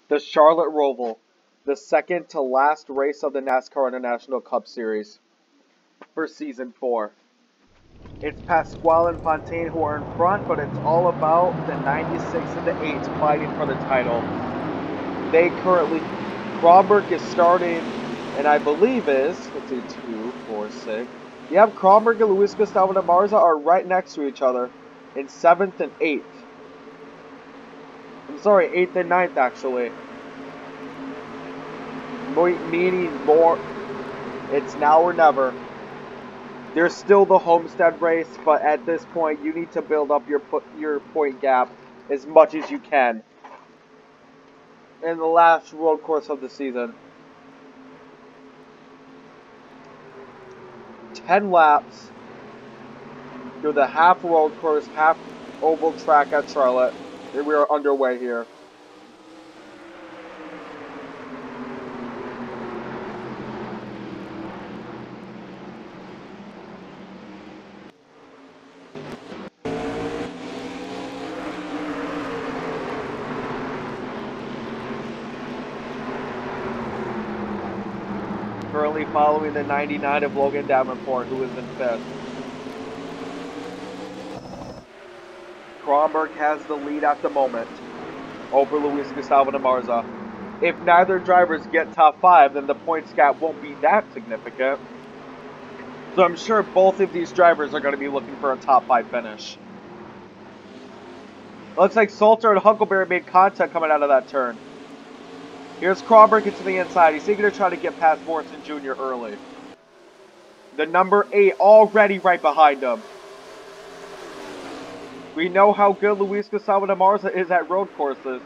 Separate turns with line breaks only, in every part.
The Charlotte Roval, the second to last race of the NASCAR International Cup Series for Season 4. It's Pasquale and Fontaine who are in front, but it's all about the 96 and the 8 fighting for the title. They currently, Kronberg is starting, and I believe is, let's see, 2, 4, 6. Yep, Kronberg and Luis Gustavo da Marza are right next to each other in 7th and 8th. I'm sorry, 8th and 9th actually. Meaning more, it's now or never. There's still the Homestead race, but at this point you need to build up your point gap as much as you can in the last road course of the season. 10 laps through the half road course, half oval track at Charlotte. And we are underway here. Currently following the 99 of Logan Davenport, who is in 5th. Kronberg has the lead at the moment over Luis Gustavo da Marza. If neither drivers get top 5, then the points gap won't be that significant. So I'm sure both of these drivers are going to be looking for a top 5 finish. Looks like Salter and Huckleberry made contact coming out of that turn. Here's Kronberg into the inside. He's going to try to get past Morrison Jr. early. The number 8 already right behind him. We know how good Luis Gustavo da Marza is at road courses.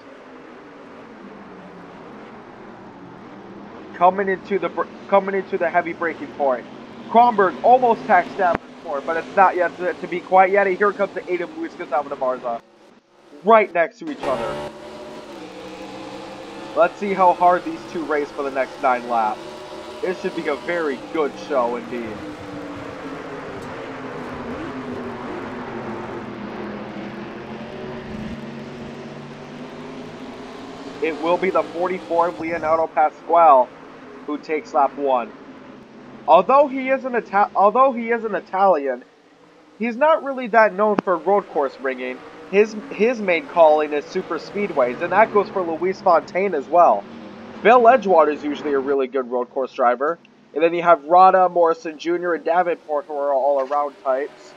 Coming into the heavy braking point. Kronberg almost taxed Davenport, but it's not yet to be quite yet. And here comes the 8 of Luis Gustavo da Marza. Right next to each other. Let's see how hard these two race for the next 9 laps. It should be a very good show indeed. It will be the 44 of Leonardo Pasquale who takes lap 1. Although he is an Italian, he's not really that known for road course ringing. His main calling is super speedways, and that goes for Luis Fontaine as well. Bill Edgewater is usually a really good road course driver. And then you have Rada, Morrison Jr., and Davenport, who are all around types.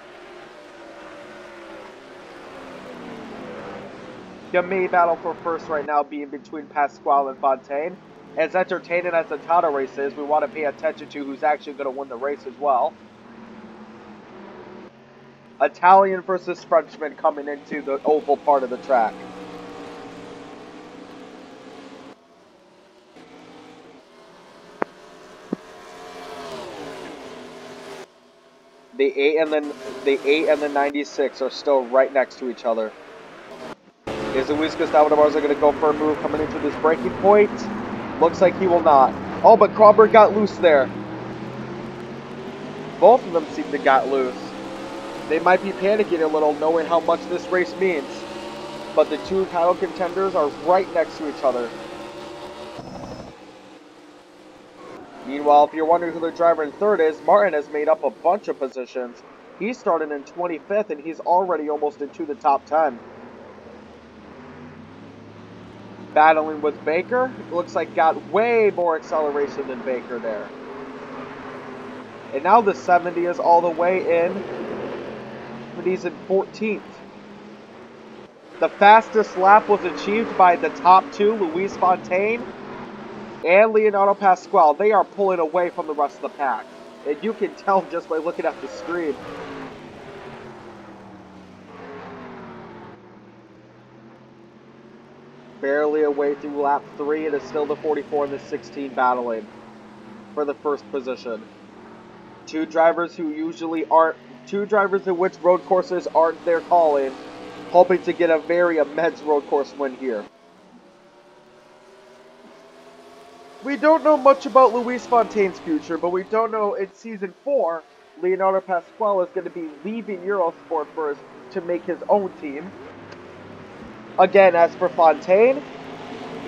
The main battle for first right now being between Pasquale and Fontaine. As entertaining as the title race is, we want to pay attention to who's actually going to win the race as well. Italian versus Frenchman coming into the oval part of the track. The 8 and the 96 are still right next to each other. Is Luis Gustavo da Marza going to go for a move coming into this braking point? Looks like he will not. Oh, but Kronberg got loose there. Both of them seem to got loose. They might be panicking a little knowing how much this race means. But the two title contenders are right next to each other. Meanwhile, if you're wondering who the driver in 3rd is, Martin has made up a bunch of positions. He started in 25th and he's already almost into the top 10. Battling with Baker, looks like got way more acceleration than Baker there. And now the 70 is all the way in, but he's in 14th. The fastest lap was achieved by the top 2, Luis Fontaine and Leonardo Pasquale. They are pulling away from the rest of the pack. And you can tell just by looking at the screen. Barely away through lap 3, it is still the 44 and the 16 battling for the first position. Two drivers in which road courses aren't their calling, hoping to get a very immense road course win here. We don't know much about Luis Fontaine's future, but we don't know in Season 4, Leonardo Pasquale is going to be leaving Eurosport to make his own team. Again, as for Fontaine,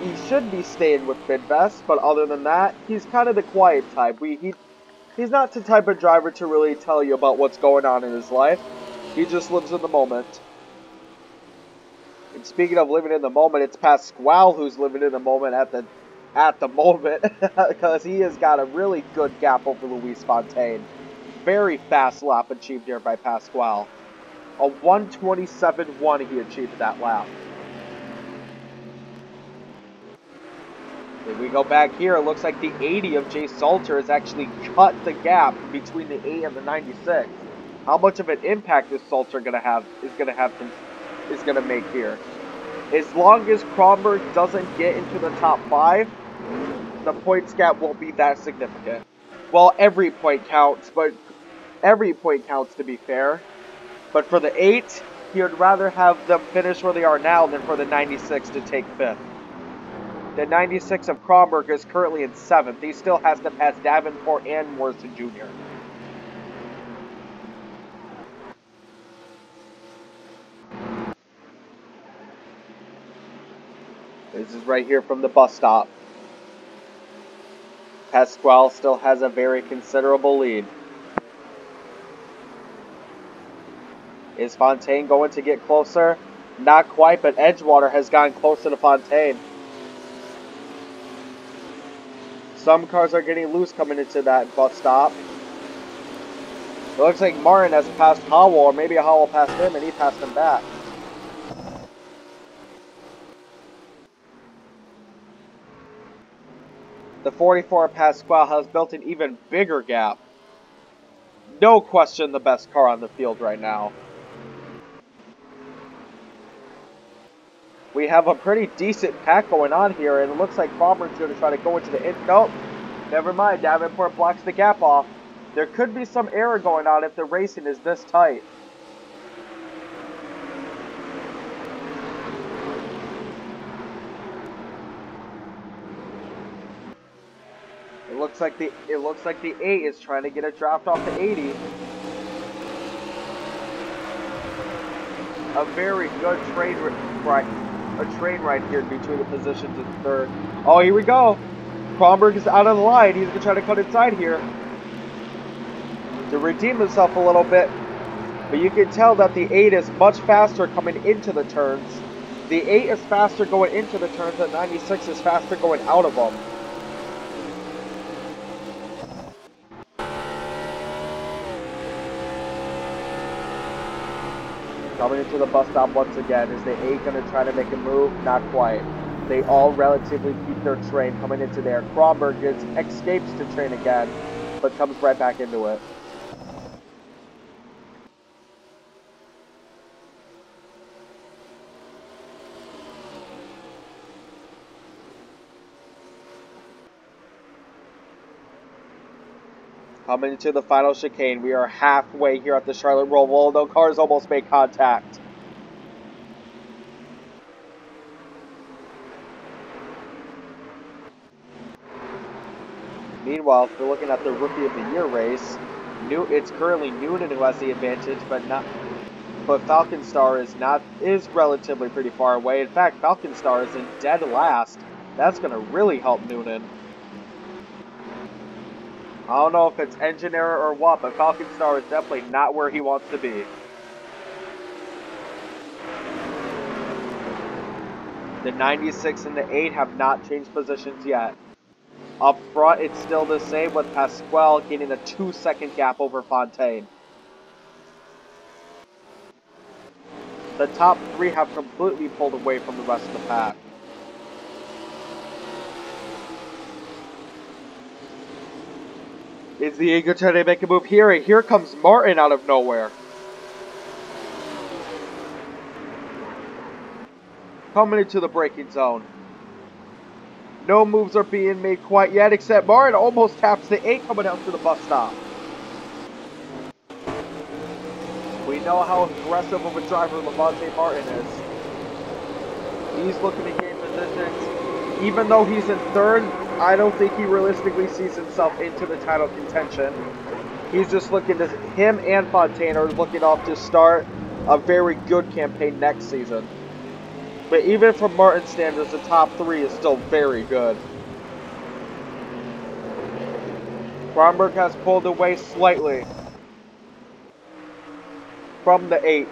he should be staying with Midvest, but other than that, he's kind of the quiet type. He's not the type of driver to really tell you about what's going on in his life. He just lives in the moment. And speaking of living in the moment, it's Pasquale who's living in the moment at the moment, because he has got a really good gap over Luis Fontaine. Very fast lap achieved here by Pasquale. A 1:27.1 he achieved that lap. If we go back here, it looks like the 80 of Jay Salter has actually cut the gap between the 8 and the 96. How much of an impact is Salter gonna make here? As long as Kronberg doesn't get into the top 5, the points gap won't be that significant. Well, every point counts, to be fair. But for the 8, he would rather have them finish where they are now than for the 96 to take 5th. The 96 of Kronberg is currently in 7th. He still has to pass Davenport and Morrison Jr. This is right here from the bus stop. Pasquale still has a very considerable lead. Is Fontaine going to get closer? Not quite, but Edgewater has gotten closer to Fontaine. Some cars are getting loose coming into that bus stop. It looks like Martin has passed Howell, or maybe Howell passed him and he passed him back. The 44 Pasquale has built an even bigger gap. No question the best car on the field right now. We have a pretty decent pack going on here, and it looks like Kronberg's going to try to go into the nope, never mind. Davenport blocks the gap off. There could be some error going on if the racing is this tight. It looks like the 8 is trying to get a draft off the 80. A very good train ride here between the positions in 3rd. Oh, here we go. Kronberg is out of the line. He's going to try to cut inside here to redeem himself a little bit. But you can tell that the 8 is much faster coming into the turns. The 8 is faster going into the turns, and 96 is faster going out of them. Coming into the bus stop once again. Is the 8 going to try to make a move? Not quite. They all relatively keep their train coming into there. Kronberg escapes to train again, but comes right back into it. Coming into the final chicane. We are halfway here at the Charlotte Roval. No cars almost make contact. Meanwhile, if we're looking at the Rookie of the Year race, it's currently Noonan who has the advantage, but Falcon Star is relatively pretty far away. In fact, Falcon Star is in dead last. That's going to really help Noonan. I don't know if it's engine error or what, but Falcon Star is definitely not where he wants to be. The 96 and the 8 have not changed positions yet. Up front, it's still the same, with Pasquale getting a 2-second gap over Fontaine. The top 3 have completely pulled away from the rest of the pack. Is the Eagle trying to make a move here? And here comes Martin out of nowhere. Coming into the braking zone. No moves are being made quite yet, except Martin almost taps the 8 coming out to the bus stop. We know how aggressive of a driver Levante Martin is. He's looking to gain positions. Even though he's in 3rd, I don't think he realistically sees himself into the title contention. He's just looking to, him and Fontaine are looking off to start a very good campaign next season. But even from Martin's standards, the top 3 is still very good. Kronberg has pulled away slightly from the 8.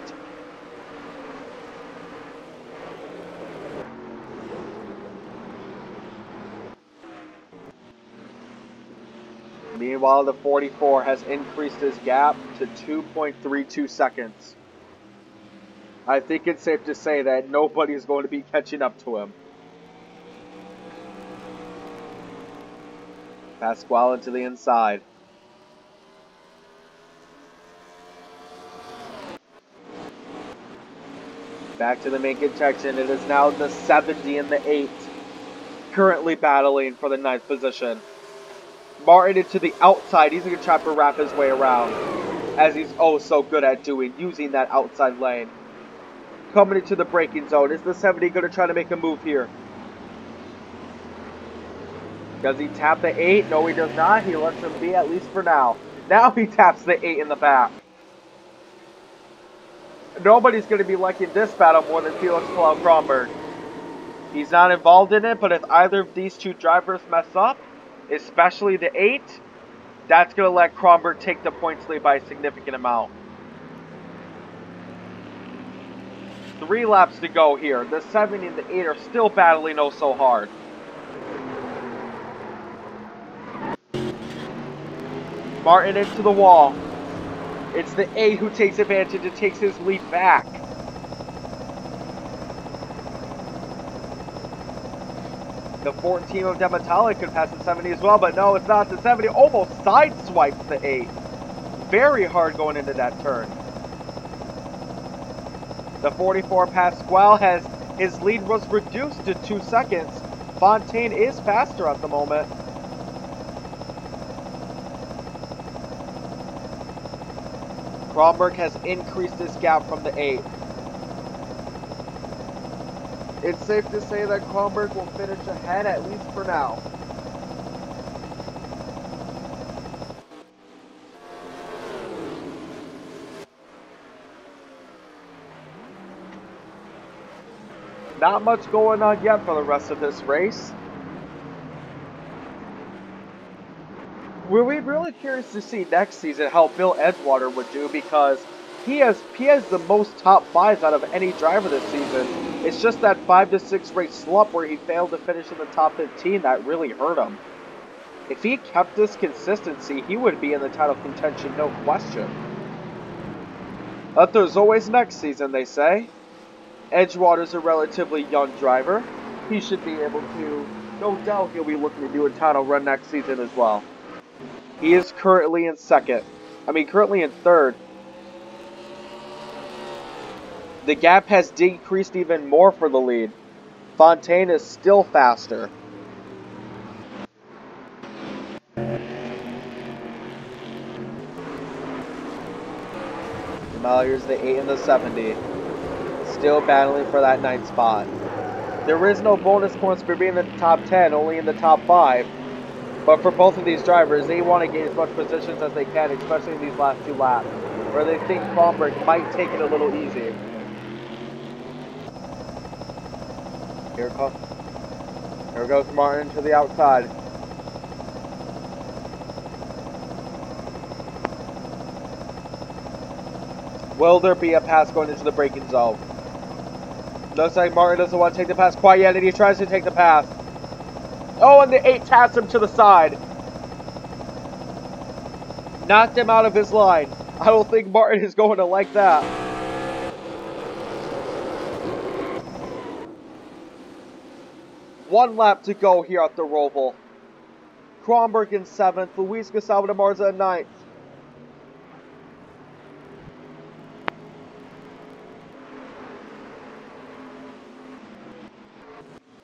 Meanwhile, the 44 has increased his gap to 2.32 seconds. I think it's safe to say that nobody is going to be catching up to him. Pasquale into the inside. Back to the main contention. It is now the 70 and the 8. Currently battling for the 9th position. Martin into the outside. He's going to try to wrap his way around. As he's oh so good at doing. Using that outside lane. Coming into the braking zone. Is the 70 going to try to make a move here? Does he tap the 8? No, he does not. He lets him be, at least for now. Now he taps the 8 in the back. Nobody's going to be liking this battle more than Felix Kronberg. He's not involved in it, but if either of these two drivers mess up, especially the 8, that's going to let Kronberg take the points lead by a significant amount. 3 laps to go here. The 70 and the 8 are still battling oh so hard. Martin into the wall. It's the 8 who takes advantage and takes his lead back. The 14 of Dematale could pass the 70 as well, but no, it's not. The 70 almost sideswipes the 8. Very hard going into that turn. The 44 Pasquale has his lead was reduced to 2 seconds. Fontaine is faster at the moment. Kronberg has increased his gap from the 8. It's safe to say that Kronberg will finish ahead, at least for now. Not much going on yet for the rest of this race. We'll be really curious to see next season how Bill Edgewater would do, because he has the most top 5s out of any driver this season. It's just that 5 to 6 race slump where he failed to finish in the top 15 that really hurt him. If he kept this consistency, he would be in the title contention, no question. But there's always next season, they say. Edgewater's a relatively young driver. He should be able to, no doubt he'll be looking to do a title run next season as well. He is currently in currently in 3rd. The gap has decreased even more for the lead. Fontaine is still faster. Now here's the 8 and the 70. Still battling for that 9th spot. There is no bonus points for being in the top 10, only in the top 5. But for both of these drivers, they want to gain as much positions as they can, especially in these last 2 laps, where they think Kronberg might take it a little easy. Here goes Martin to the outside. Will there be a pass going into the braking zone? Looks like Martin doesn't want to take the pass quite yet, and he tries to take the pass. Oh, and the 8 taps him to the side. Knocked him out of his line. I don't think Martin is going to like that. One lap to go here at the Roval. Kronberg in 7th, Luis Gustavo de Marza in 9th.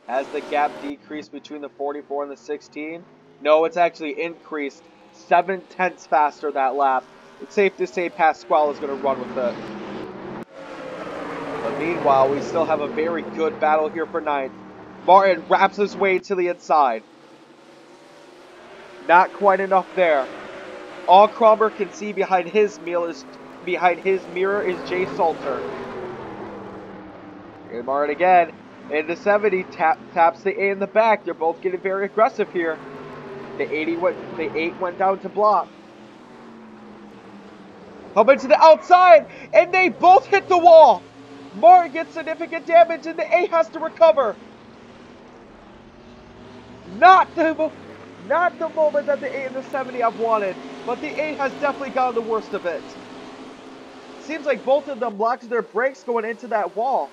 Has the gap decreased between the 44 and the 16? No, it's actually increased 7/10 faster that lap. It's safe to say Pasquale is going to run with it. But meanwhile, we still have a very good battle here for 9th. Martin wraps his way to the inside. Not quite enough there. All Kronberg can see behind his mirror is Jay Salter. Here's Martin again. And the 70 taps the 8 in the back. They're both getting very aggressive here. The 8 went down to block. Coming to the outside, and they both hit the wall. Martin gets significant damage, and the 8 has to recover. Not the moment that the 8 and the 70 have wanted, but the 8 has definitely gotten the worst of it. Seems like both of them locked their brakes going into that wall.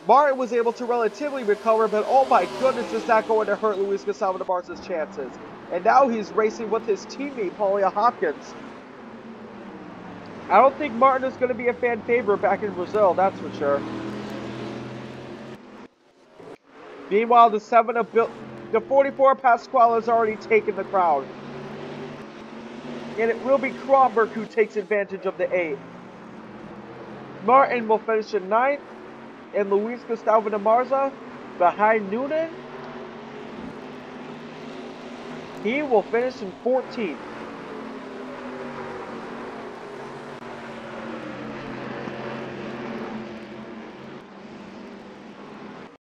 Martin was able to relatively recover, but oh my goodness, is that going to hurt Luis Gustavo de Marza's chances. And now he's racing with his teammate, Paulia Hopkins. I don't think Martin is going to be a fan favorite back in Brazil, that's for sure. Meanwhile, the 44 Pasquale has already taken the crowd. And it will be Kronberg who takes advantage of the 8. Martin will finish in 9th. And Luis Gustavo de Marza behind Noonan. He will finish in 14th.